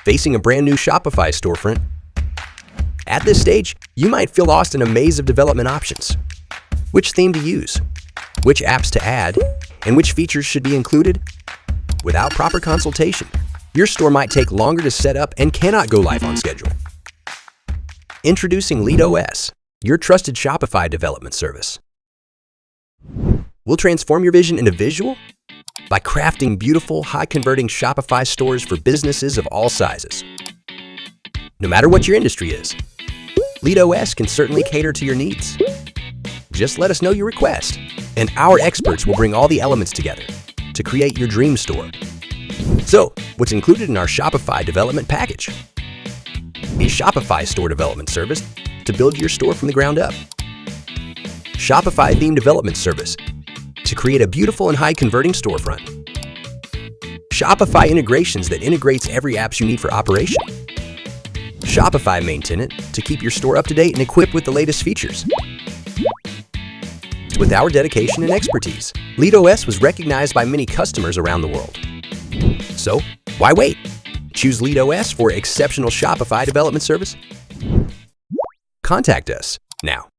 Facing a brand new Shopify storefront? At this stage, you might feel lost in a maze of development options. Which theme to use? Which apps to add? And which features should be included? Without proper consultation, your store might take longer to set up and cannot go live on schedule. Introducing LitOS, your trusted Shopify development service. We'll transform your vision into visual by crafting beautiful, high-converting Shopify stores for businesses of all sizes. No matter what your industry is, LitOS can certainly cater to your needs. Just let us know your request, and our experts will bring all the elements together to create your dream store. So, what's included in our Shopify development package? A Shopify store development service to build your store from the ground up. Shopify theme development service to create a beautiful and high-converting storefront. Shopify integrations that integrates every apps you need for operation. Shopify main tenant to keep your store up to date and equipped with the latest features. With our dedication and expertise, LitOS was recognized by many customers around the world. So, why wait? Choose LitOS for exceptional Shopify development service. Contact us now.